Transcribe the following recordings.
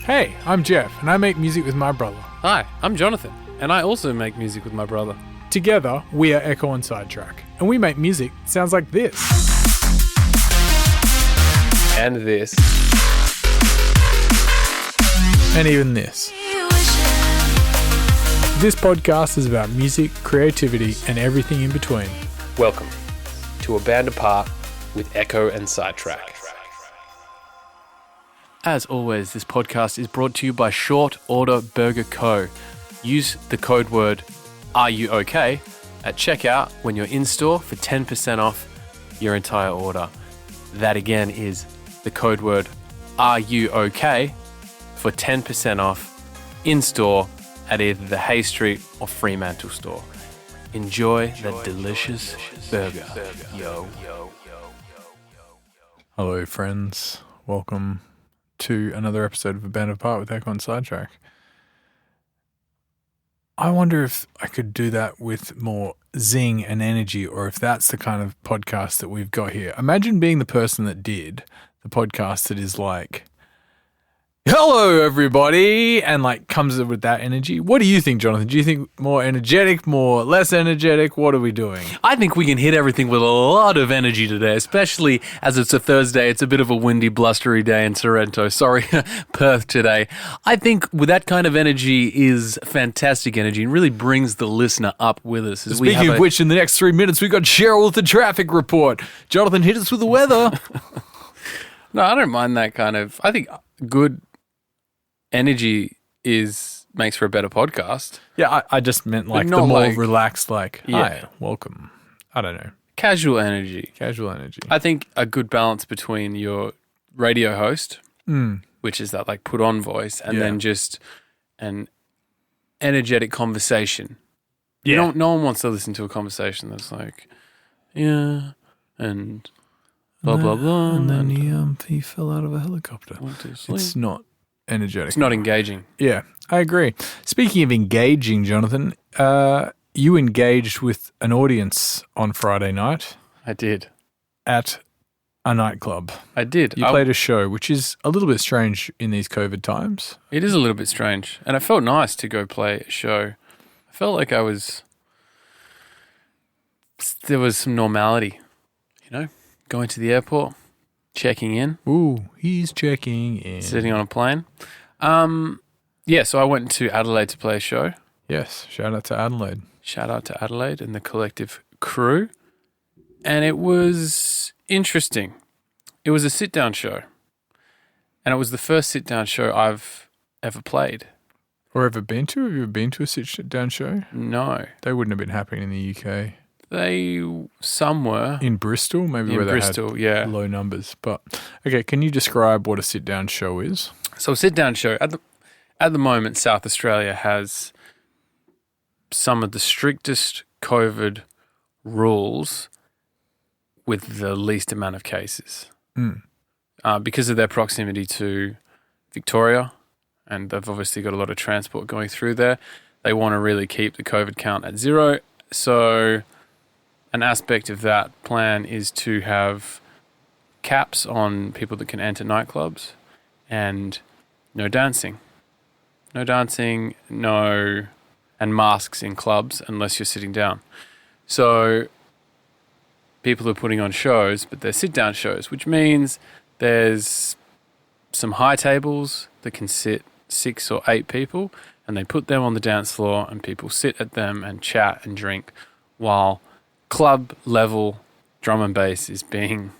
Hey, I'm Jeff, and I make music with my brother. Hi, I'm Jonathan, and I also make music with my brother. Together, we are Ekko and Sidetrack, and we make music that sounds like this. And this. And even this. This podcast is about music, creativity, and everything in between. Welcome to A Band Apart with Ekko and Sidetrack. As always, this podcast is brought to you by Short Order Burger Co. Use the code word RUOK at checkout when you're in store for 10% off your entire order. That again is the code word RUOK for 10% off in store at either the Hay Street or Fremantle store. Enjoy the delicious burger. Yo. Hello, friends. Welcome to another episode of A Band Apart with Ekko and Sidetrack. I wonder if I could do that with more zing and energy, or if that's the kind of podcast that we've got here. Imagine being the person that did the podcast that is like, hello, everybody, and like comes with that energy. What do you think, Jonathan? Do you think more energetic, more less energetic? What are we doing? I think we can hit everything with a lot of energy today, especially as it's a Thursday. It's a bit of a windy, blustery day in Sorrento. Sorry, Perth today. I think with that kind of energy is fantastic energy and really brings the listener up with us. Speaking of which, in the next 3 minutes, we've got Cheryl with the traffic report. Jonathan, hit us with the weather. No, I don't mind that kind of. I think good energy makes for a better podcast. Yeah, I just meant like the more relaxed, like, hi, welcome. I don't know. Casual energy. I think a good balance between your radio host, which is that like put on voice, and then just an energetic conversation. Yeah. No one wants to listen to a conversation that's like, yeah, and blah, blah, blah. And then he fell out of a helicopter. It's not energetic. It's not engaging. Yeah, I agree. Speaking of engaging, Jonathan, you engaged with an audience on Friday night. I did. At a nightclub. I did. You played a show, which is a little bit strange in these COVID times. It is a little bit strange. And it felt nice to go play a show. I felt like there was some normality, going to the airport, checking in. Ooh, he's checking in. Sitting on a plane. So I went to Adelaide to play a show. Yes, shout out to Adelaide. Shout out to Adelaide and the collective crew. And it was interesting. It was a sit-down show. And it was the first sit-down show I've ever played. Or ever been to? Have you ever been to a sit-down show? No. They wouldn't have been happening in the UK. Some were. In Bristol, maybe, in where Bristol, they had low numbers. But, okay, can you describe what a sit-down show is? So a sit-down show, at the moment, South Australia has some of the strictest COVID rules with the least amount of cases. Because of their proximity to Victoria, and they've obviously got a lot of transport going through there, they want to really keep the COVID count at zero. So an aspect of that plan is to have caps on people that can enter nightclubs and no dancing. And masks in clubs unless you're sitting down. So people are putting on shows, but they're sit-down shows, which means there's some high tables that can sit 6 or 8 people, and they put them on the dance floor and people sit at them and chat and drink while club level drum and bass is being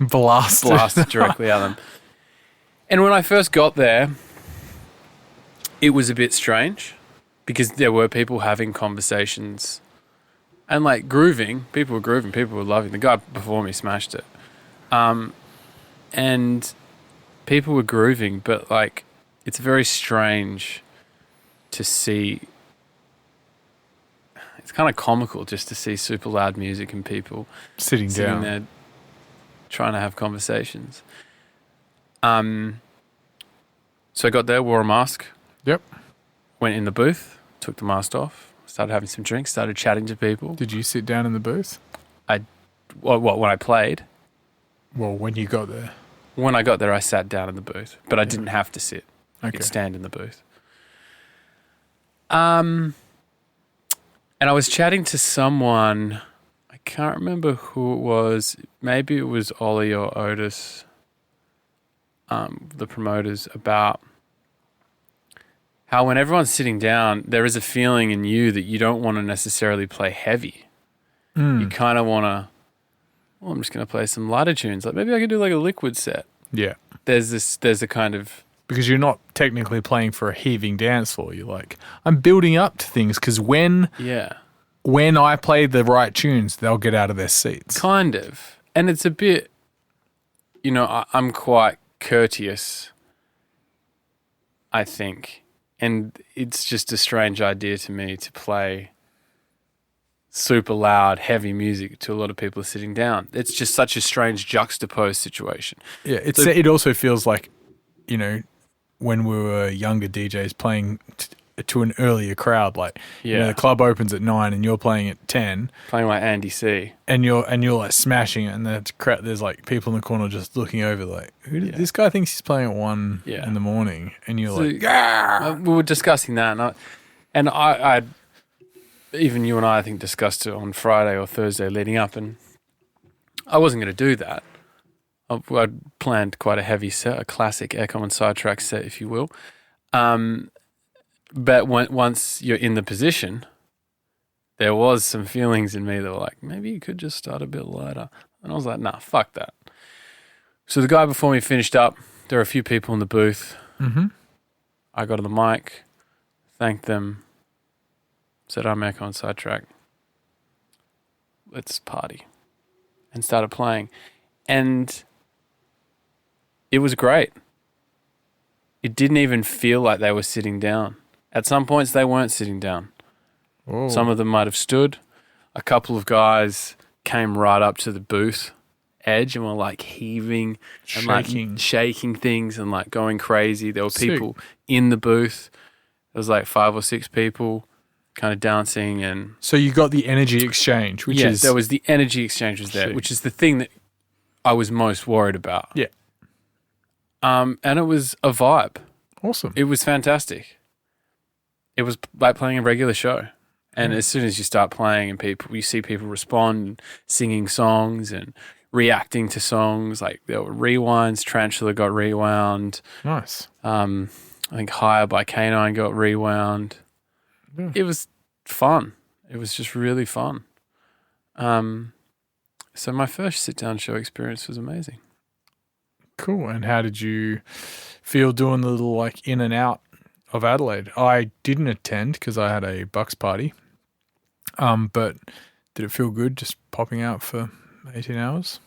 blasted directly at them. And when I first got there, it was a bit strange because there were people having conversations and like grooving. People were grooving, people were loving. The guy before me smashed it. And people were grooving, but like it's very strange to see. It's kind of comical just to see super loud music and people sitting down there trying to have conversations. So I got there, wore a mask. Yep. Went in the booth, took the mask off, started having some drinks, started chatting to people. Did you sit down in the booth? When I played? Well, when you got there. When I got there, I sat down in the booth, but I didn't have to sit. I Okay. could stand in the booth. And I was chatting to someone, I can't remember who it was. Maybe it was Ollie or Otis, the promoters, about how when everyone's sitting down, there is a feeling in you that you don't want to necessarily play heavy. You kind of want to, I'm just going to play some lighter tunes. Like maybe I could do like a Liquid set. Yeah. There's a kind of, Because you're not technically playing for a heaving dance floor. You're like, I'm building up to things because when I play the right tunes, they'll get out of their seats. kind of. And it's a bit, I'm quite courteous, I think. And it's just a strange idea to me to play super loud, heavy music to a lot of people sitting down. It's just such a strange juxtaposed situation. Yeah, it also feels like, when we were younger DJs playing to an earlier crowd, like the club opens at 9 and you're playing at 10, Playing like Andy C. and you're like smashing it, and there's like people in the corner just looking over, like, this guy thinks he's playing at 1 in the morning, and you're like, we were discussing that, and I even you and I think discussed it on Friday or Thursday leading up, and I wasn't going to do that. I'd planned quite a heavy set, a classic Ekko and Sidetrack set, if you will. But once you're in the position, there was some feelings in me that were like, maybe you could just start a bit lighter. And I was like, nah, fuck that. So the guy before me finished up. There were a few people in the booth. mm-hmm. I got on the mic, thanked them, said, I'm Ekko and Sidetrack. Let's party. And started playing. And it was great. It didn't even feel like they were sitting down. At some points, they weren't sitting down. Whoa. Some of them might have stood. A couple of guys came right up to the booth edge and were like heaving and like shaking things and like going crazy. There were people in the booth. There was like 5 or 6 people kind of dancing. And So you got the energy exchange, which is... there was the energy exchange was there, which is the thing that I was most worried about. Yeah. And it was a vibe. Awesome. It was fantastic. It was like playing a regular show. And as soon as you start playing and you see people respond, singing songs and reacting to songs, like there were rewinds. Tarantula got rewound. Nice. I think Higher by K9 got rewound. Yeah. It was fun. It was just really fun. So my first sit-down show experience was amazing. Cool. And how did you feel doing the little like in and out of Adelaide? I didn't attend because I had a Bucks party. But did it feel good just popping out for 18 hours?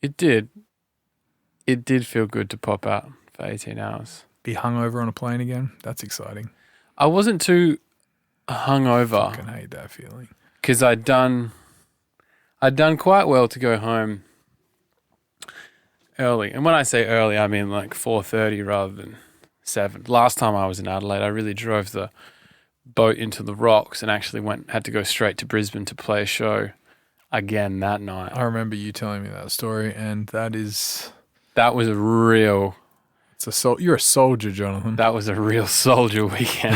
It did. It did feel good to pop out for 18 hours. Be hungover on a plane again? That's exciting. I wasn't too hungover. I fucking hate that feeling. Because I'd done quite well to go home early. And when I say early, I mean like 4:30 rather than 7. Last time I was in Adelaide, I really drove the boat into the rocks and actually had to go straight to Brisbane to play a show again that night. I remember you telling me that story, and that was a real... You're a soldier, Jonathan. That was a real soldier weekend.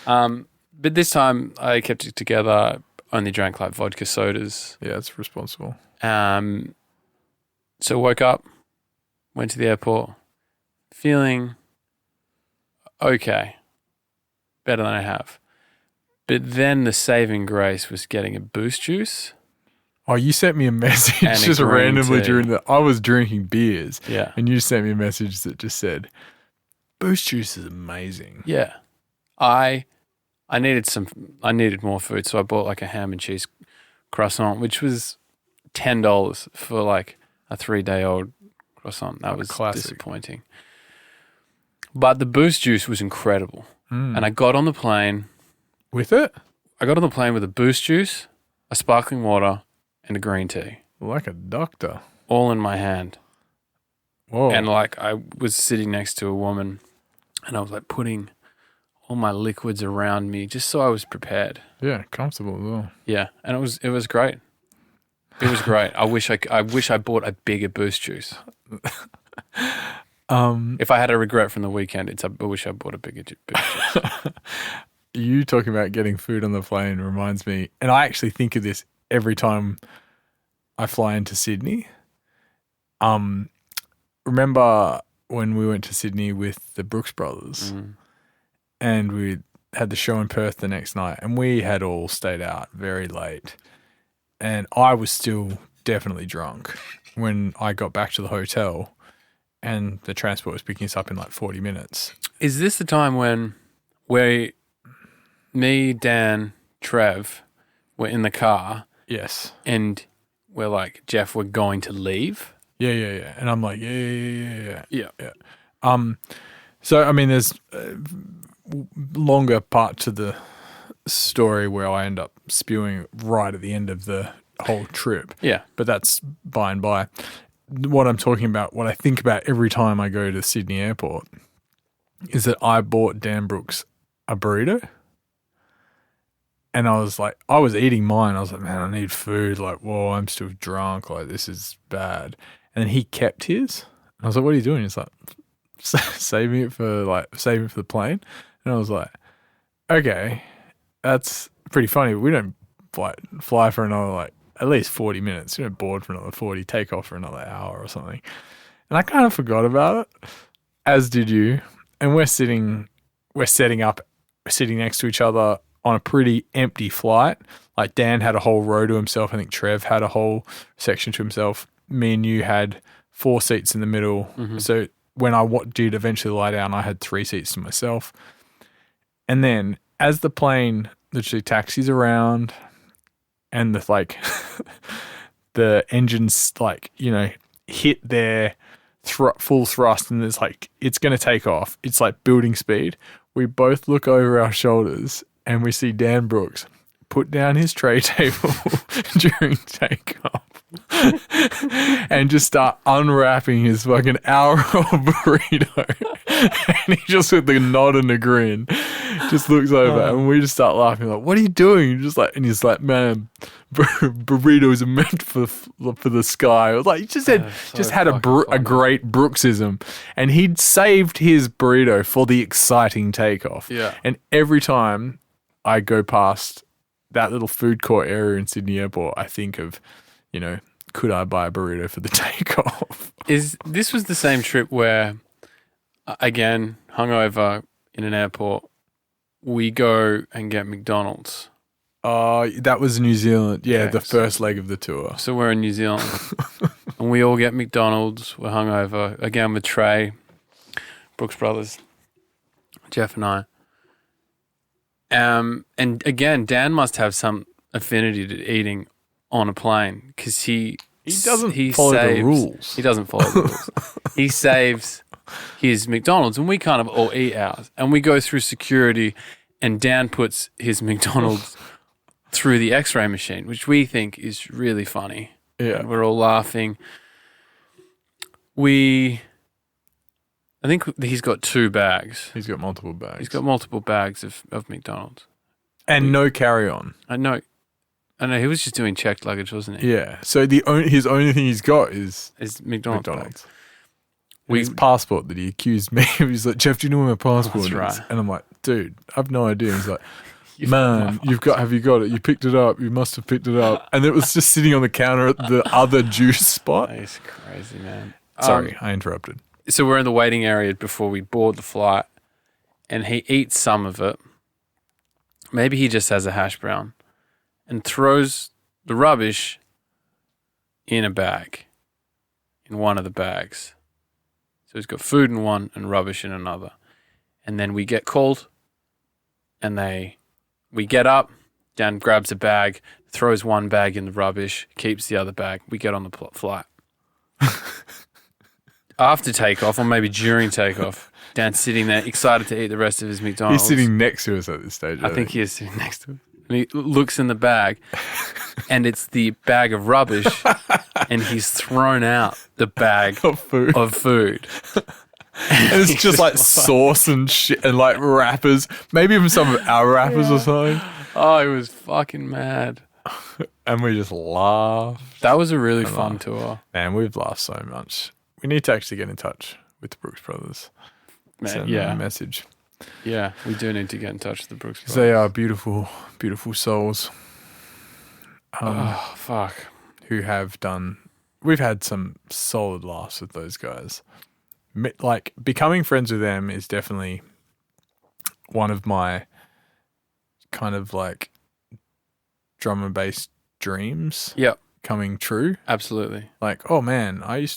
But this time I kept it together, only drank like vodka sodas. Yeah, it's responsible. So woke up, went to the airport, feeling okay, better than I have. But then the saving grace was getting a Boost juice. Oh, you sent me a message And just randomly I was drinking beers. Yeah. And you sent me a message that just said, Boost juice is amazing. Yeah. I needed more food, so I bought like a ham and cheese croissant, which was $10 for like a 3-day-old croissant. That was disappointing. But the Boost juice was incredible. And I got on the plane. With it? I got on the plane with a Boost juice, a sparkling water, and a green tea. Like a doctor. All in my hand. Whoa. And like I was sitting next to a woman and I was like putting all my liquids around me just so I was prepared. Yeah, comfortable as well. Yeah, and it was great. It was great. I wish I bought a bigger Boost juice. If I had a regret from the weekend, it's I wish I bought a bigger chips. You talking about getting food on the plane reminds me, and I actually think of this every time I fly into Sydney. Remember when we went to Sydney with the Brookes Brothers and we had the show in Perth the next night and we had all stayed out very late and I was still definitely drunk when I got back to the hotel and the transport was picking us up in like 40 minutes. Is this the time when me, Dan, Trev were in the car? Yes. And we're like, Jeff, we're going to leave? Yeah. And I'm like, yeah. Yeah. So, I mean, there's a longer part to the story where I end up spewing right at the end of the whole trip. Yeah. But that's by and by. What I'm talking about, what I think about every time I go to Sydney Airport is that I bought Dan Brookes a burrito. And I was like, I was eating mine. I was like, man, I need food. Like, whoa, I'm still drunk. Like, this is bad. And then he kept his. And I was like, what are you doing? He's like, saving it for the plane. And I was like, okay, that's pretty funny. We don't fly for another like at least 40 minutes. We don't board for another 40, take off for another hour or something. And I kind of forgot about it, as did you. And we're sitting next to each other on a pretty empty flight. Like Dan had a whole row to himself. I think Trev had a whole section to himself. Me and you had 4 seats in the middle. Mm-hmm. So when I did eventually lie down, I had 3 seats to myself. And then as the plane literally taxis around and the engines hit their full thrust and it's going to take off. It's like building speed. We both look over our shoulders and we see Dan Brookes put down his tray table during takeoff and just start unwrapping his fucking hour-old burrito. And he just with a nod and a grin just looks over and we just start laughing like, what are you doing? And he's like, man, burritos are meant for the sky. I was like, he had a great Brooksism, and he'd saved his burrito for the exciting takeoff. Yeah. And every time I go past that little food court area in Sydney Airport, I think of, could I buy a burrito for the takeoff? This was the same trip where, again, hungover in an airport, we go and get McDonald's. Oh, that was New Zealand. Yeah, okay, the first leg of the tour. So we're in New Zealand and we all get McDonald's. We're hungover, again with Trey, Brookes Brothers, Jeff and I. And again, Dan must have some affinity to eating on a plane because he doesn't follow the rules. He doesn't follow the rules. He saves his McDonald's and we kind of all eat ours. And we go through security and Dan puts his McDonald's through the X-ray machine, which we think is really funny. Yeah. And we're all laughing. I think he's got 2 bags. He's got multiple bags. He's got multiple bags of McDonald's. And no carry-on. I know, he was just doing checked luggage, wasn't he? Yeah. So his only thing he's got is McDonald's. His passport that he accused me. He's like, Jeff, do you know where my passport is? Right. And I'm like, dude, I've no idea. He's like, man, have you got it? You picked it up. You must have picked it up. And it was just sitting on the counter at the other juice spot. That's crazy, man. Sorry, I interrupted. So we're in the waiting area before we board the flight, and he eats some of it. Maybe he just has a hash brown and throws the rubbish in a bag, in one of the bags. So he's got food in one and rubbish in another. And then we get called and we get up, Dan grabs a bag, throws one bag in the rubbish, keeps the other bag. We get on the flight. After takeoff, or maybe during takeoff, Dan's sitting there excited to eat the rest of his McDonald's. He's sitting next to us at this stage. I think he is sitting next to us. And he looks in the bag, and it's the bag of rubbish, and he's thrown out the bag of food. And it's just like sauce and shit and like wrappers. Maybe even some of our wrappers or something. Oh, he was fucking mad. And we just laughed. That was a really fun tour. Man, we've laughed so much. We need to actually get in touch with the Brookes Brothers. Man, Send them a message. Yeah, we do need to get in touch with the Brookes Brothers. They are beautiful, beautiful souls. Fuck. Who have done... We've had some solid laughs with those guys. Like, becoming friends with them is definitely one of my kind of like drum and bass dreams. Yep. Coming true. Absolutely. Like, oh man, I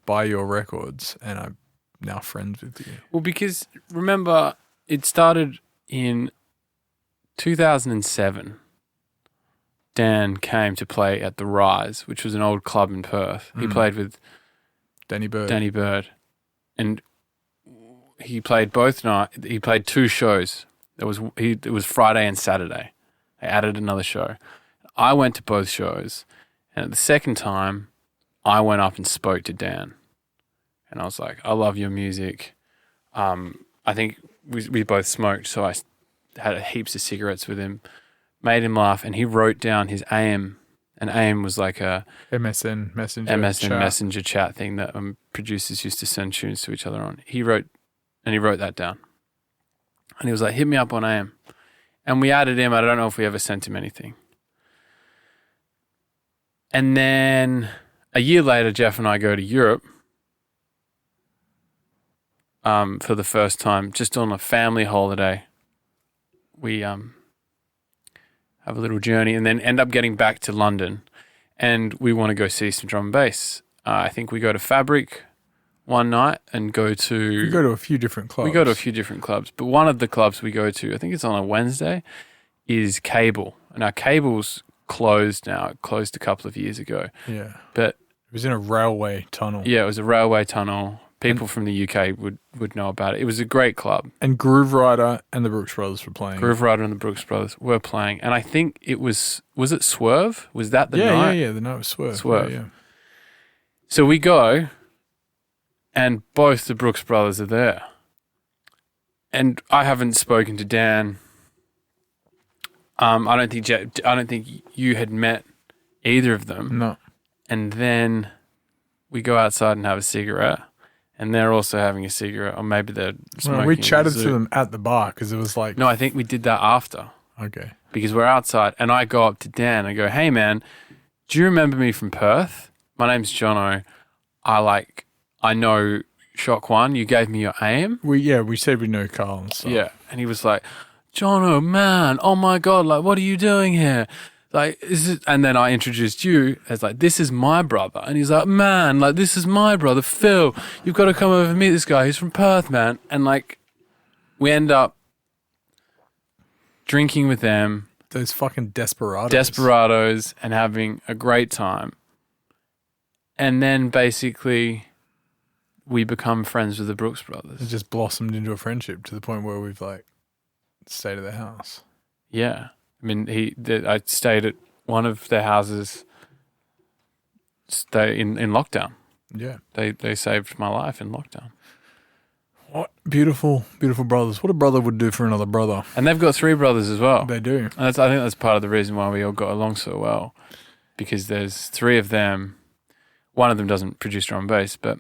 buy your records and I'm now friends with you. Well, because remember, it started in 2007. Dan came to play at the Rise, which was an old club in Perth. He played with Danny Bird. And he played both nights. He played 2 shows. It was Friday and Saturday. They added another show. I went to both shows, and at the second time, I went up and spoke to Dan, and I was like, "I love your music." I think we both smoked, so I had heaps of cigarettes with him, made him laugh, and he wrote down his AIM. And AIM was like a MSN Messenger chat thing that producers used to send tunes to each other on. He wrote that down. And he was like, hit me up on AIM. And we added him. I don't know if we ever sent him anything. And then a year later, Jeff and I go to Europe for the first time, just on a family holiday. We have a little journey and then end up getting back to London, and we want to go see some drum and bass. I think we go to Fabric one night and We go to a few different clubs. But one of the clubs we go to, I think it's on a Wednesday, is Cable. And our Cable's closed now. It closed a couple of years ago. Yeah. But it was in a railway tunnel. Yeah, it was a railway tunnel. People from the UK would know about it. It was a great club. And Groove Rider and the Brookes Brothers were playing. Groove Rider and the Brookes Brothers were playing. And I think it was it Swerve? Was that the night? Yeah, the night was Swerve. Yeah. So we go, and both the Brookes Brothers are there. And I haven't spoken to Dan. I don't think you had met either of them. No. And then we go outside and have a cigarette. And they're also having a cigarette, or maybe they're smoking. We chatted to them at the bar because it was like... No, I think we did that after. Okay. Because we're outside, and I go up to Dan and I go, hey, man, do you remember me from Perth? My name's Jono. I know Shock One. You gave me your AIM. We said we know Carl and stuff. Yeah. And he was like, Jono, man, oh my God, like, what are you doing here? Like, and then I introduced you as like, this is my brother. And he's like, man, like, this is my brother, Phil. You've got to come over and meet this guy. He's from Perth, man. And like, we end up drinking with them. Those fucking desperados. And having a great time. And then basically we become friends with the Brookes Brothers. It just blossomed into a friendship to the point where we've like stayed at their house. Yeah. I mean, I stayed at one of their houses in lockdown. Yeah. They saved my life in lockdown. What beautiful, beautiful brothers. What a brother would do for another brother. And they've got 3 brothers as well. They do. And I think that's part of the reason why we all got along so well, because there's 3 of them. One of them doesn't produce drum and bass, but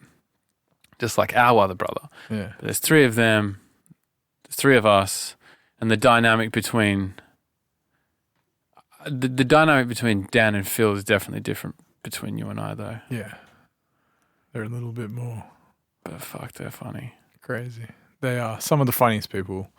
just like our other brother. Yeah. But there's 3 of them, there's 3 of us, and the dynamic between... The dynamic between Dan and Phil is definitely different between you and I, though. Yeah. They're a little bit more... But fuck, they're funny. Crazy. They are some of the funniest people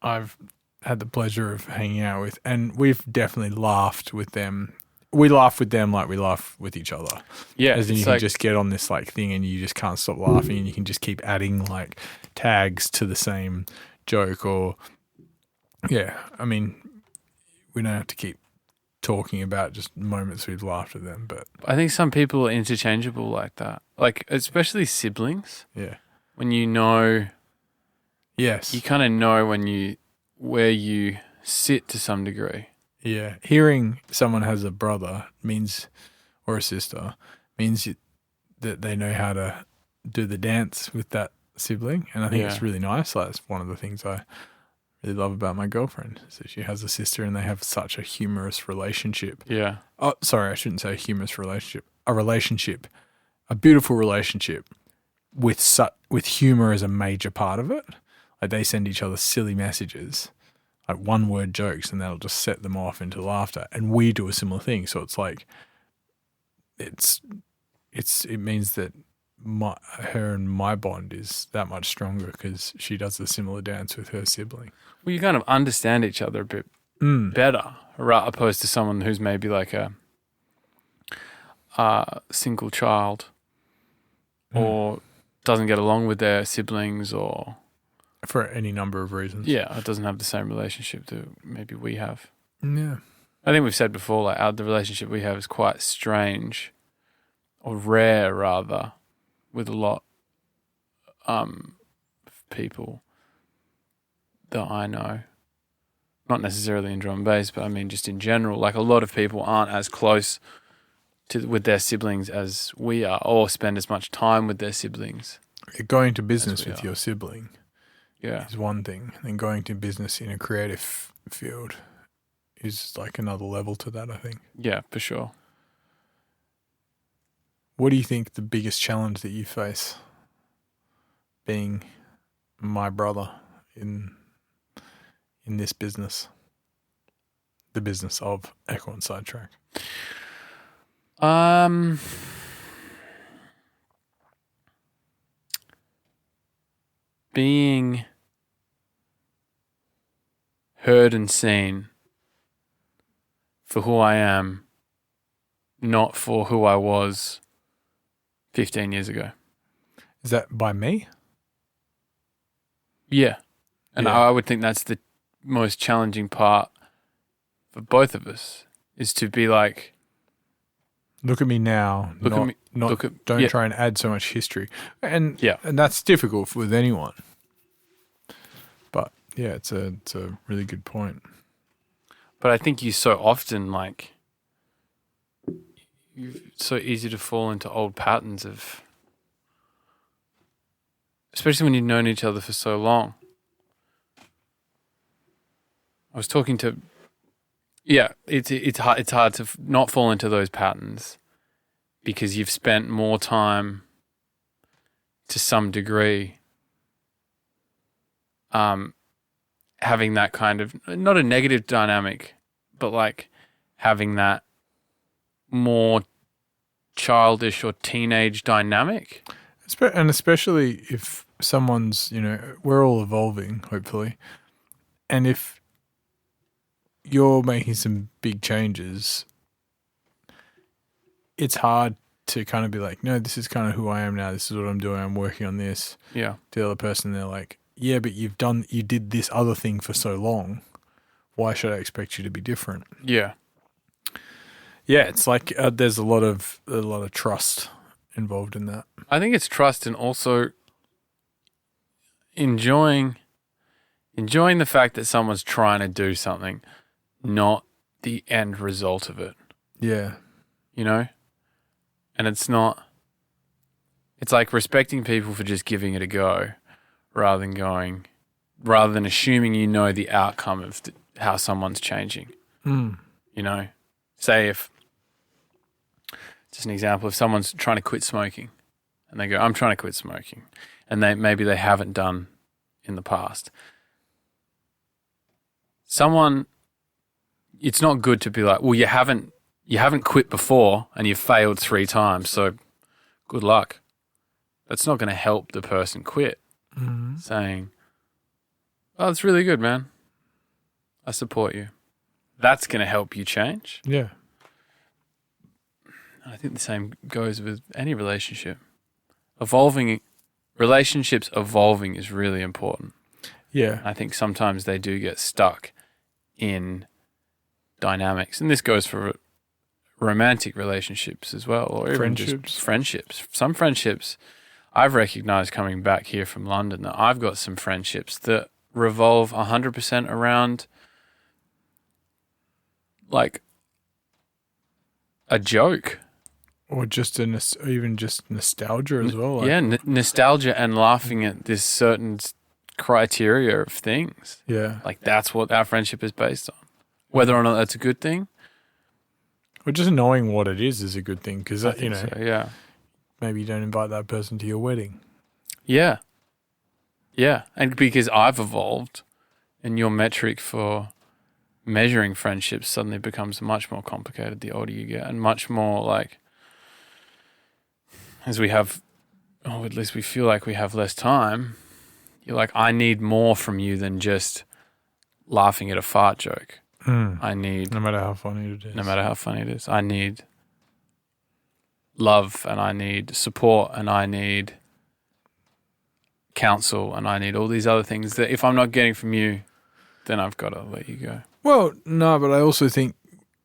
I've had the pleasure of hanging out with, and we've definitely laughed with them. We laugh with them like we laugh with each other. Yeah. As in you can just get on this like thing and you just can't stop laughing, and you can just keep adding like tags to the same joke or... Yeah, I mean, we don't have to keep talking about just moments we've laughed at them, but I think some people are interchangeable like that. Like, especially siblings. Yeah. When you know... Yes. You kind of know where you sit to some degree. Yeah. Hearing someone has a brother means, or a sister, means that they know how to do the dance with that sibling. And I think it's really nice. Like, that's one of the things I really love about my girlfriend. So she has a sister and they have such a humorous relationship. Yeah. Oh, sorry, I shouldn't say humorous relationship. A relationship a beautiful relationship with humor as a major part of it. Like they send each other silly messages, like one word jokes, and that'll just set them off into laughter. And we do a similar thing. So it's like, it means that her and my bond is that much stronger because she does a similar dance with her sibling. Well, you kind of understand each other a bit better, opposed to someone who's maybe like a single child or doesn't get along with their siblings, or for any number of reasons. Yeah, it doesn't have the same relationship that maybe we have. Yeah. I think we've said before, like the relationship we have is quite strange, or rare rather, with a lot of people that I know. Not necessarily in drum and bass, but I mean just in general. Like a lot of people aren't as close with their siblings as we are, or spend as much time with their siblings. Going to business with your sibling is one thing, and going to business in a creative field is like another level to that, I think. Yeah, for sure. What do you think the biggest challenge that you face being my brother in this business, the business of Ekko and Sidetrack? Being heard and seen for who I am, not for who I was 15 years ago. Is that by me? Yeah. And I would think that's the most challenging part for both of us, is to be like, look at me now. Don't try and add so much history. And that's difficult with anyone. But yeah, it's a really good point. But I think you so often it's so easy to fall into old patterns of, especially when you've known each other for so long. I was talking to, it's hard to not fall into those patterns because you've spent more time to some degree having that kind of, not a negative dynamic, but like having that more childish or teenage dynamic. And especially if someone's, we're all evolving, hopefully. And if you're making some big changes, it's hard to kind of be like, no, this is kind of who I am now. This is what I'm doing. I'm working on this. Yeah. The other person, they're like, yeah, but you did this other thing for so long. Why should I expect you to be different? Yeah. Yeah, it's like there's a lot of trust involved in that. I think it's trust and also enjoying the fact that someone's trying to do something, not the end result of it. Yeah. And it's like respecting people for just giving it a go rather than assuming the outcome of how someone's changing. Say if, just an example, if someone's trying to quit smoking and they go, I'm trying to quit smoking, and maybe they haven't done in the past. It's not good to be like, well, you haven't quit before and you've failed 3 times, so good luck. That's not going to help the person quit. Mm-hmm. Saying, oh, it's really good, man. I support you. That's going to help you change. Yeah. I think the same goes with any relationship. Relationships evolving is really important. Yeah. I think sometimes they do get stuck in dynamics. And this goes for romantic relationships as well, or even just friendships. Some friendships I've recognized coming back here from London, that I've got some friendships that revolve 100% around like a joke. Or just even just nostalgia as well. Nostalgia and laughing at this certain criteria of things. Yeah. Like that's what our friendship is based on. Whether or not that's a good thing. Or just knowing what it is a good thing because, So, yeah. maybe you don't invite that person to your wedding. Yeah. Yeah. And because I've evolved and your metric for measuring friendships suddenly becomes much more complicated the older you get, and much more like, as we have, or at least we feel like we have less time, you're like, I need more from you than just laughing at a fart joke. I need, no matter how funny it is. no matter how funny it is, I need love, and I need support, and I need counsel, and I need all these other things that if I'm not getting from you, then I've got to let you go. Well, no, but I also think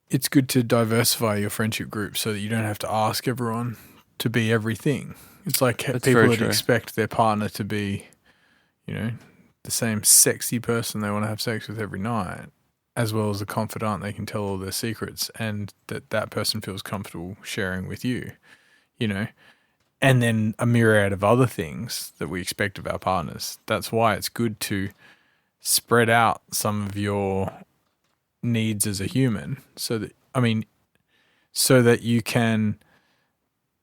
it's good to diversify your friendship group so that you don't have to ask everyone to be everything. It's like That's people very that true. expect their partner to be, the same sexy person they want to have sex with every night, as well as a confidant they can tell all their secrets, and that person feels comfortable sharing with you, and then a myriad of other things that we expect of our partners. That's why it's good to spread out some of your needs as a human so that you can,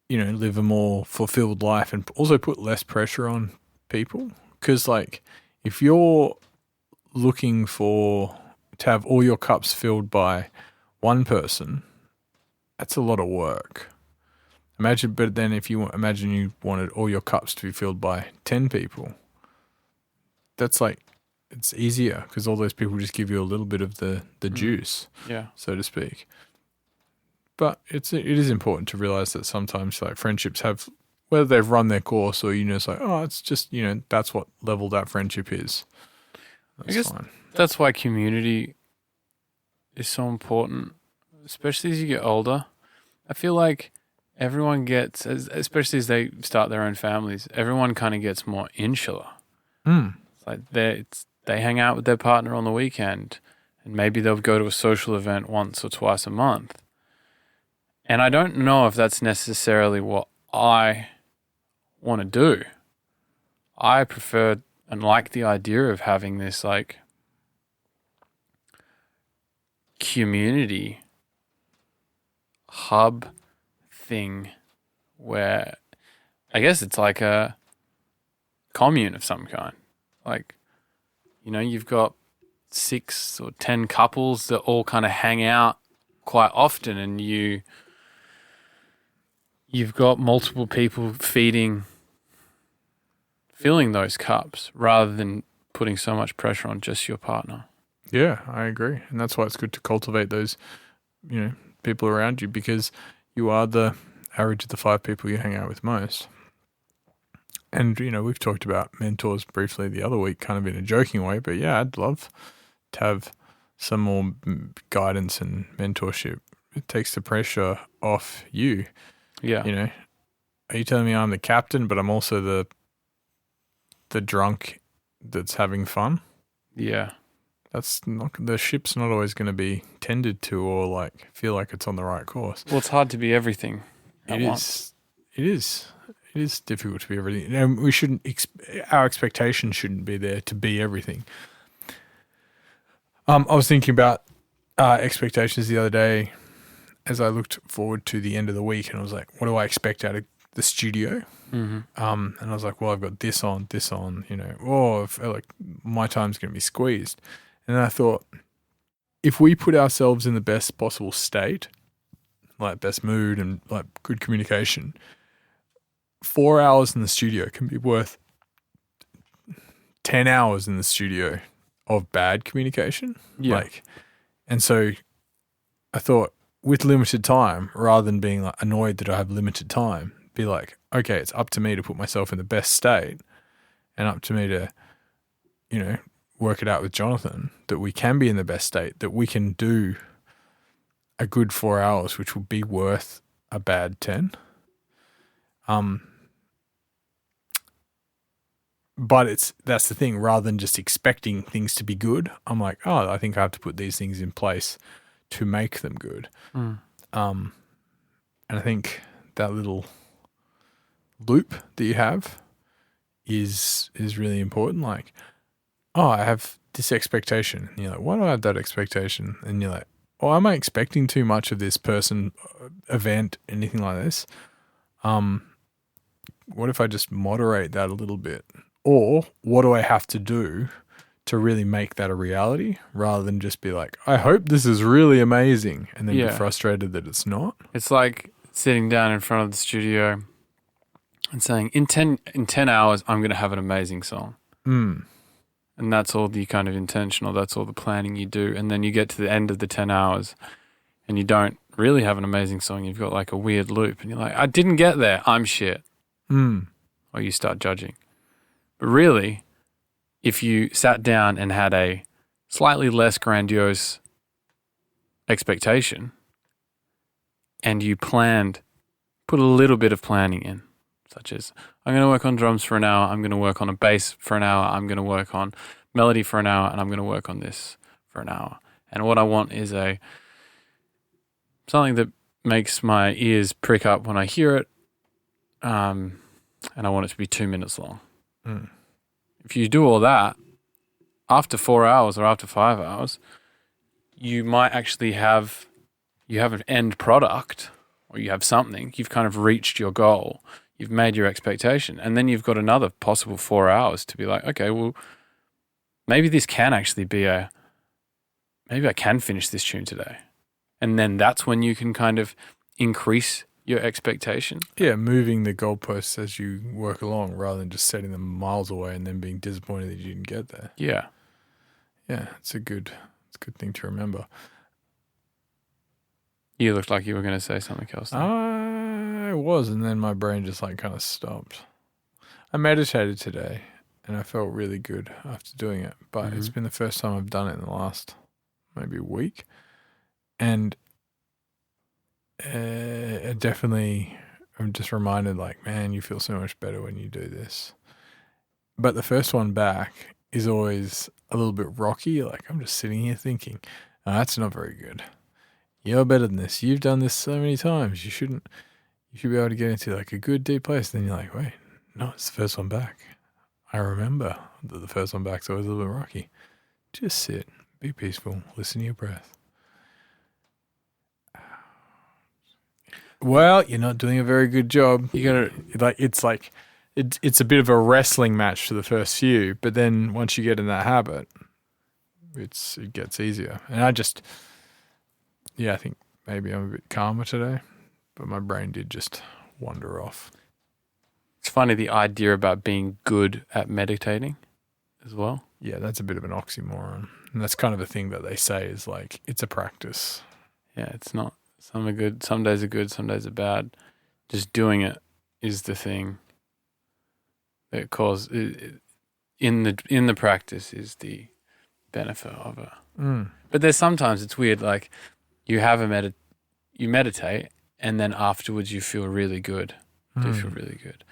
live a more fulfilled life and also put less pressure on people. Because, like, if you're looking to have all your cups filled by one person, that's a lot of work. But then if you imagine you wanted all your cups to be filled by 10 people, that's like, it's easier because all those people just give you a little bit of the juice, so to speak. But it is important to realize that sometimes, like, friendships have, whether they've run their course or it's like, oh, it's just, that's what level that friendship is. That's I guess fine. that's why community is so important, especially as you get older. I feel like everyone gets, especially as they start their own families, everyone kind of gets more insular. It's like they hang out with their partner on the weekend, and maybe they'll go to a social event once or twice a month. And I don't know if that's necessarily what I want to do. I prefer and like the idea of having this, like, community hub thing where I guess it's like a commune of some kind. Like, you've got 6 or 10 couples that all kind of hang out quite often, and you've got multiple people filling those cups rather than putting so much pressure on just your partner. Yeah, I agree. And that's why it's good to cultivate those, people around you, because you are the average of the 5 people you hang out with most. And, we've talked about mentors briefly the other week, kind of in a joking way, but yeah, I'd love to have some more guidance and mentorship. It takes the pressure off you. Yeah. Are you telling me I'm the captain, but I'm also the drunk that's having fun? Yeah. That's not, the ship's not always going to be tended to or like feel like it's on the right course. Well, it's hard to be everything at once. It is difficult to be everything. And we shouldn't, our expectation shouldn't be there to be everything. I was thinking about expectations the other day as I looked forward to the end of the week, and I was like, what do I expect out of the studio? Mm-hmm. And I was like, well, I've got this on, I feel like my time's going to be squeezed. And then I thought, if we put ourselves in the best possible state, like best mood and like good communication, 4 hours in the studio can be worth 10 hours in the studio of bad communication. Yeah. And so I thought, with limited time, rather than being like annoyed that I have limited time, be like, okay, it's up to me to put myself in the best state, and up to me to, work it out with Jonathan that we can be in the best state, that we can do a good 4 hours, which will be worth a bad 10. But that's the thing, rather than just expecting things to be good, I'm like, oh, I think I have to put these things in place to make them good. And I think that little loop that you have is really important. Like, oh, I have this expectation. And you're like, why do I have that expectation? And you're like, oh, am I expecting too much of this person, event, anything like this? I just moderate that a little bit? Or what do I have to do to really make that a reality, rather than just be like, I hope this is really amazing, and then be frustrated that it's not? It's like sitting down in front of the studio and saying, in 10 hours, I'm going to have an amazing song. Mm. And that's all the kind of intentional, that's all the planning you do. And then you get to the end of the 10 hours and you don't really have an amazing song. You've got like a weird loop and you're like, I didn't get there. I'm shit. Mm. Or you start judging. But really, if you sat down and had a slightly less grandiose expectation and you planned, put a little bit of planning in, such as I'm going to work on drums for an hour, I'm going to work on a bass for an hour, I'm going to work on melody for an hour, and I'm going to work on this for an hour. And what I want is something that makes my ears prick up when I hear it, and I want it to be 2 minutes long. Mm. If you do all that, after 4 hours or after 5 hours, you might actually have an end product, or you have something, you've kind of reached your goal. You've made your expectation, and then you've got another possible 4 hours to be like, okay, well, maybe this can actually be maybe I can finish this tune today. And then that's when you can kind of increase your expectation. Yeah, moving the goalposts as you work along, rather than just setting them miles away and then being disappointed that you didn't get there. Yeah. Yeah, it's a good thing to remember. You looked like you were going to say something else. I was, and then my brain just like kind of stopped. I meditated today, and I felt really good after doing it. But it's been the first time I've done it in the last maybe week, and definitely, I'm just reminded, like, man, you feel so much better when you do this. But the first one back is always a little bit rocky. Like, I'm just sitting here thinking, oh, that's not very good. You're better than this. You've done this so many times. You should be able to get into like a good deep place. Then you're like, wait, no, it's the first one back. I remember that the first one back's always a little bit rocky. Just sit, be peaceful, listen to your breath. Well, you're not doing a very good job. You gotta it's a bit of a wrestling match for the first few, but then once you get in that habit, it gets easier. And I think maybe I'm a bit calmer today, but my brain did just wander off. It's funny, the idea about being good at meditating as well. Yeah, that's a bit of an oxymoron. And that's kind of a thing that they say is like, it's a practice. Yeah, it's not. Some are good, some days are good, some days are bad. Just doing it is the thing that in the practice is the benefit of it. Mm. But there's sometimes it's weird, like you meditate and then afterwards you feel really good. Do feel really good.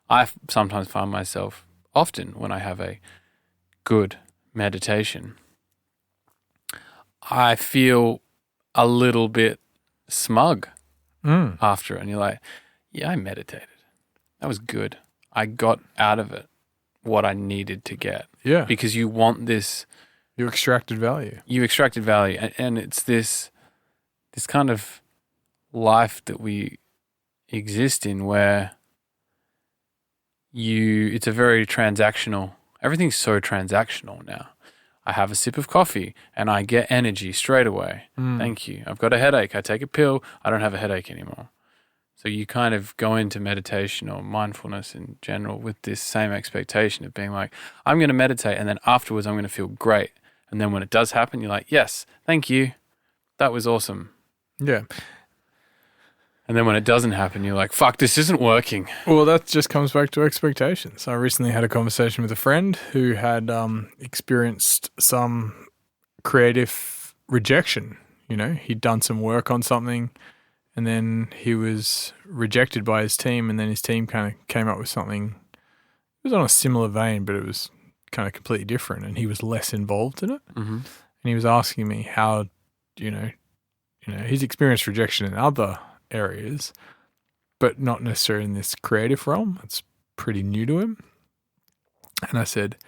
I sometimes find myself often when I have a good meditation, I feel a little bit smug after it. And you're like, yeah, I meditated. That was good. I got out of it what I needed to get. Yeah. Because you want this. You extracted value. And it's this kind of life that we exist in where it's a very transactional, everything's so transactional now. I have a sip of coffee and I get energy straight away. Thank you. I've got a headache. I take a pill. I don't have a headache anymore. So you kind of go into meditation or mindfulness in general with this same expectation of being like, I'm going to meditate and then afterwards I'm going to feel great. And then when it does happen, you're like, yes, thank you. That was awesome. Yeah. And then when it doesn't happen, you're like, fuck, this isn't working. Well, that just comes back to expectations. I recently had a conversation with a friend who had experienced some creative rejection. You know, he'd done some work on something and then he was rejected by his team, and then his team kind of came up with something. It was on a similar vein, but it was kind of completely different, and he was less involved in it. Mm-hmm. And he was asking me how, he's experienced rejection in other areas, but not necessarily in this creative realm. It's pretty new to him. And I said,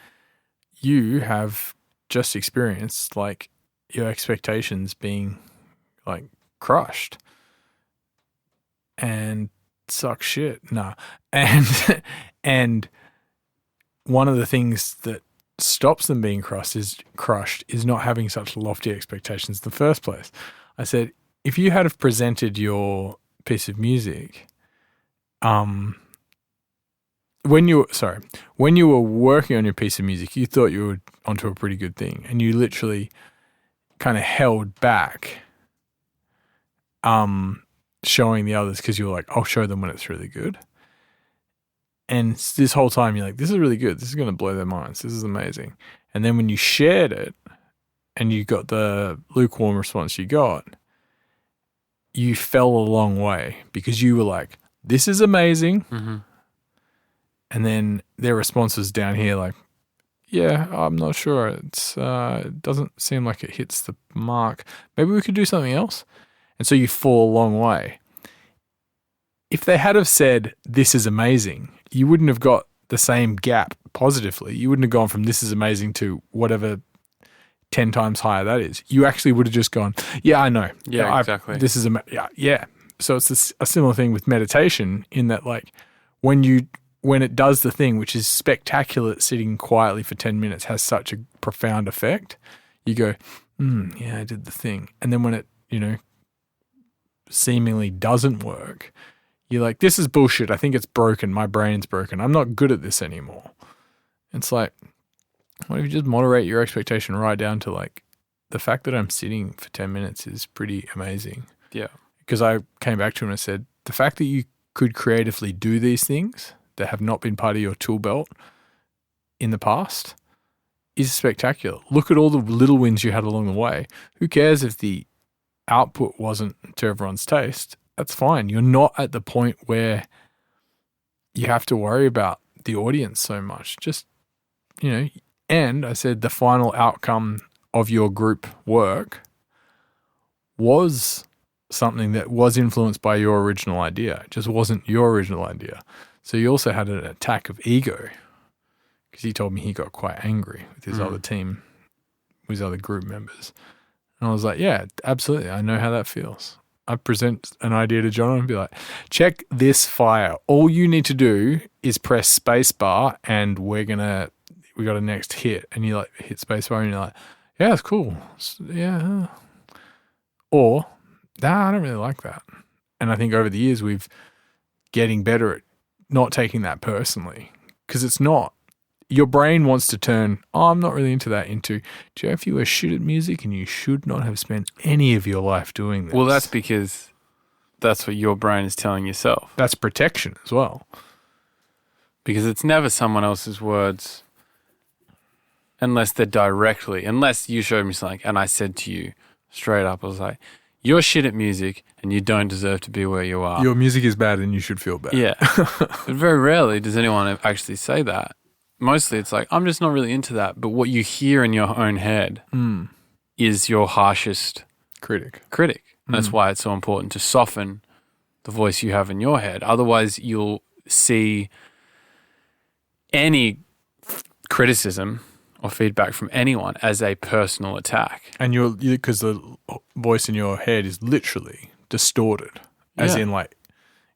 you have just experienced like your expectations being like crushed. And suck shit. No. And and one of the things that stops them being crushed is not having such lofty expectations in the first place. I said, if you had have presented your piece of music, when you were working on your piece of music, you thought you were onto a pretty good thing, and you literally kind of held back showing the others because you were like, I'll show them when it's really good. And this whole time you're like, this is really good. This is going to blow their minds. This is amazing. And then when you shared it and you got the lukewarm response you got, you fell a long way because you were like, this is amazing. Mm-hmm. And then their response was down here like, yeah, I'm not sure. It doesn't seem like it hits the mark. Maybe we could do something else. And so you fall a long way. If they had have said, this is amazing, you wouldn't have got the same gap positively. You wouldn't have gone from this is amazing to whatever 10 times higher that is. You actually would have just gone, yeah, I know. Yeah, exactly. This is, yeah. So it's a similar thing with meditation in that like when it does the thing, which is spectacular, sitting quietly for 10 minutes has such a profound effect. You go, yeah, I did the thing. And then when it, seemingly doesn't work, you're like, this is bullshit. I think it's broken. My brain's broken. I'm not good at this anymore. It's like, what if you just moderate your expectation right down to like the fact that I'm sitting for 10 minutes is pretty amazing. Yeah. Because I came back to him and I said, the fact that you could creatively do these things that have not been part of your tool belt in the past is spectacular. Look at all the little wins you had along the way. Who cares if the output wasn't to everyone's taste? That's fine. You're not at the point where you have to worry about the audience so much. Just, and I said the final outcome of your group work was something that was influenced by your original idea. It just wasn't your original idea. So you also had an attack of ego because he told me he got quite angry with his other team, with his other group members. And I was like, yeah, absolutely. I know how that feels. I present an idea to John and be like, check this fire. All you need to do is press space bar and we got a next hit. And you like hit space bar and you're like, yeah, it's cool. Yeah. Or, nah, I don't really like that. And I think over the years we've getting better at not taking that personally because it's not. Your brain wants to turn, I'm not really into that, into, do you know if you were shit at music and you should not have spent any of your life doing this? Well, that's because that's what your brain is telling yourself. That's protection as well. Because it's never someone else's words unless you showed me something and I said to you straight up, I was like, you're shit at music and you don't deserve to be where you are. Your music is bad and you should feel bad. Yeah. But very rarely does anyone actually say that. Mostly it's like, I'm just not really into that. But what you hear in your own head is your harshest critic. That's why it's so important to soften the voice you have in your head. Otherwise, you'll see any criticism or feedback from anyone as a personal attack. And because the voice in your head is literally distorted, as in like,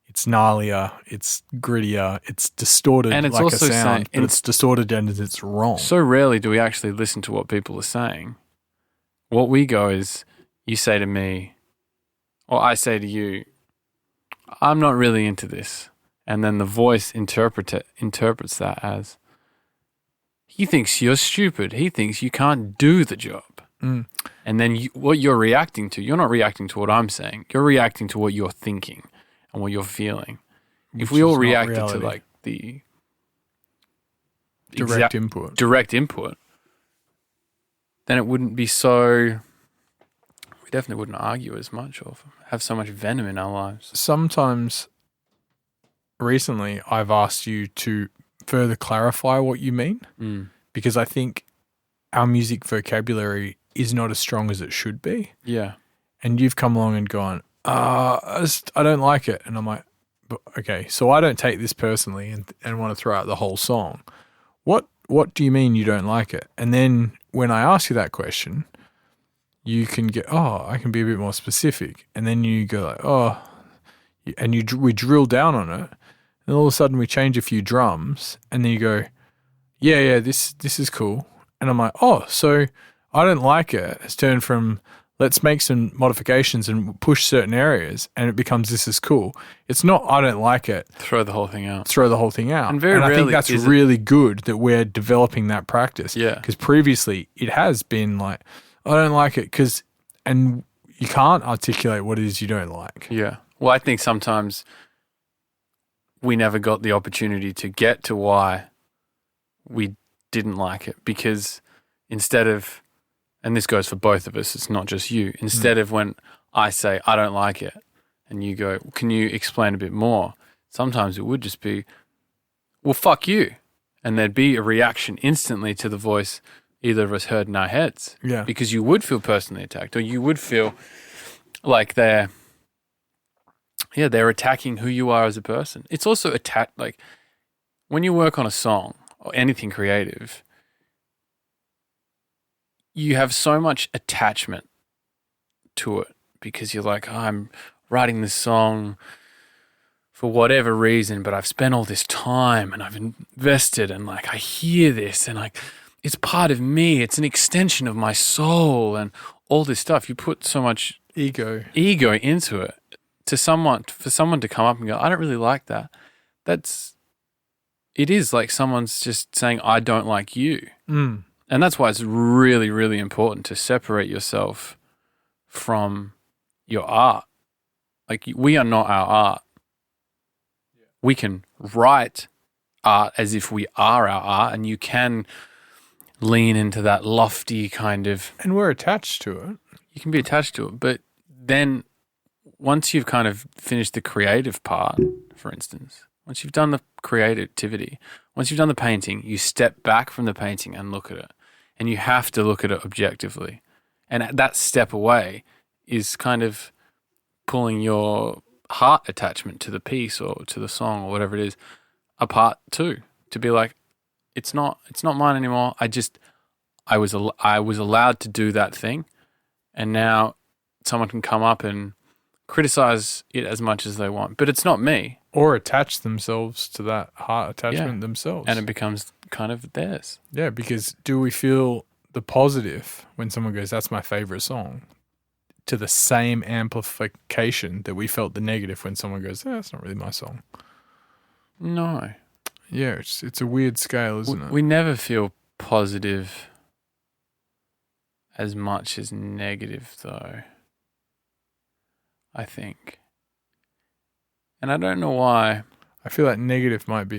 it's gnarlier, it's grittier, it's distorted and it's like also a sound, but it's distorted and it's wrong. So rarely do we actually listen to what people are saying. What we go is, you say to me, or I say to you, I'm not really into this. And then the voice interprets that as, he thinks you're stupid. He thinks you can't do the job. And then what you're reacting to, you're not reacting to what I'm saying. You're reacting to what you're thinking and what you're feeling. If we all reacted to like the direct input, then it wouldn't be so, we definitely wouldn't argue as much or have so much venom in our lives. Sometimes recently I've asked you to further clarify what you mean because I think our music vocabulary is not as strong as it should be. Yeah. And you've come along and gone, I don't like it. And I'm like, okay, so I don't take this personally and want to throw out the whole song. What do you mean you don't like it? And then when I ask you that question, you can get, I can be a bit more specific. And then you go like, and we drill down on it, and all of a sudden we change a few drums, and then you go, yeah, this is cool. And I'm like, oh, so I don't like it. It's turned from let's make some modifications and push certain areas, and it becomes this is cool. It's not I don't like it. Throw the whole thing out. And very I think rarely that's really good that we're developing that practice. Yeah. Because previously it has been like, I don't like it and you can't articulate what it is you don't like. Yeah. Well, I think sometimes we never got the opportunity to get to why we didn't like it, because instead of, and this goes for both of us, it's not just you, instead of when I say, I don't like it, and you go, can you explain a bit more? Sometimes it would just be, well, fuck you. And there'd be a reaction instantly to the voice either of us heard in our heads. Yeah. Because you would feel personally attacked, or you would feel like they're attacking who you are as a person. It's also like when you work on a song or anything creative, you have so much attachment to it because you're like, oh, I'm writing this song for whatever reason, but I've spent all this time and I've invested, and like I hear this and like it's part of me. It's an extension of my soul and all this stuff. You put so much ego into it. For someone to come up and go, I don't really like that. It is like someone's just saying, I don't like you. Mm. And that's why it's really, really important to separate yourself from your art. Like, we are not our art. Yeah. We can write art as if we are our art, and you can lean into that lofty kind of... And we're attached to it. You can be attached to it, but then once you've kind of finished the creative part, for instance, once you've done the creativity, once you've done the painting, you step back from the painting and look at it. And you have to look at it objectively. And that step away is kind of pulling your heart attachment to the piece or to the song or whatever it is apart too. To be like, it's not mine anymore. I was allowed to do that thing, and now someone can come up and criticize it as much as they want, but it's not me. Or attach themselves to that heart attachment themselves. And it becomes kind of theirs. Yeah, because do we feel the positive when someone goes, that's my favorite song, to the same amplification that we felt the negative when someone goes, that's not really my song? No. Yeah, it's a weird scale, isn't it? We never feel positive as much as negative, though, I think. And I don't know why. I feel like negative might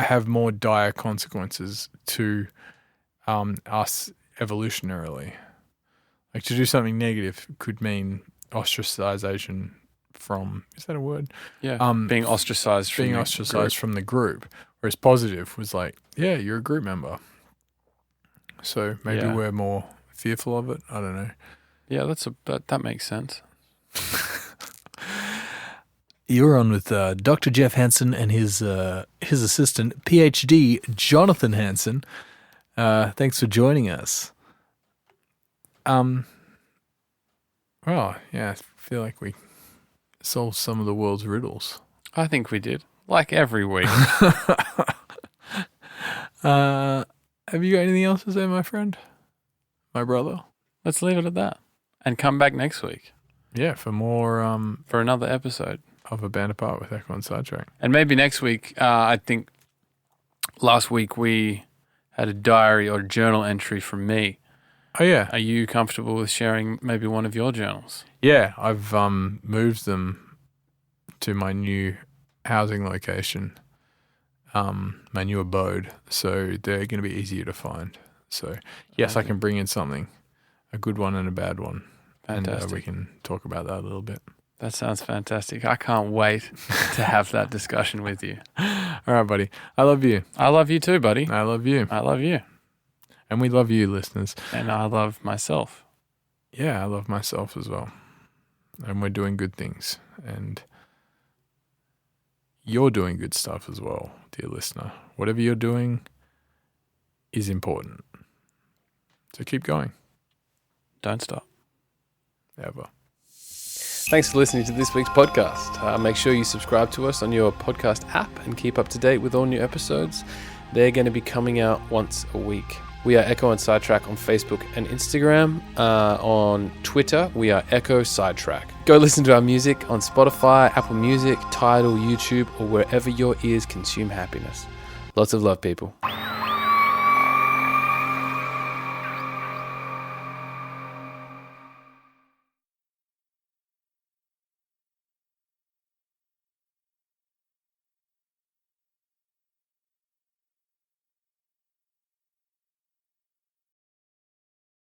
have more dire consequences to us evolutionarily. Like, to do something negative could mean ostracization from, is that a word? Yeah, being ostracized from the group. Whereas positive was like, yeah, you're a group member. So maybe we're more fearful of it. I don't know. Yeah, that makes sense. You're on with Dr. Jeff Hansen and his assistant, PhD Jonathan Hansen. Thanks for joining us. Well, yeah, I feel like we solved some of the world's riddles. I think we did, like every week. Have you got anything else to say, my friend? My brother? Let's leave it at that. And come back next week. Yeah, for more... for another episode. Of A Band Apart with Ekko and Sidetrack. And maybe next week, I think last week we had a diary or journal entry from me. Oh, yeah. Are you comfortable with sharing maybe one of your journals? Yeah, I've moved them to my new housing location, my new abode, so they're going to be easier to find. So, yes, I can bring in something, a good one and a bad one. Fantastic. And we can talk about that a little bit. That sounds fantastic. I can't wait to have that discussion with you. All right, buddy. I love you. I love you too, buddy. I love you. I love you. And we love you, listeners. And I love myself. Yeah, I love myself as well. And we're doing good things. And you're doing good stuff as well, dear listener. Whatever you're doing is important. So keep going. Don't stop. ever. Thanks for listening to this week's podcast. Make sure you subscribe to us on your podcast app and keep up to date with all new episodes. They're going to be coming out once a week. We are Ekko and Sidetrack on Facebook and Instagram. On Twitter, we are Ekko Sidetrack. Go listen to our music on Spotify, Apple Music, Tidal, YouTube, or wherever your ears consume happiness. Lots of love, people.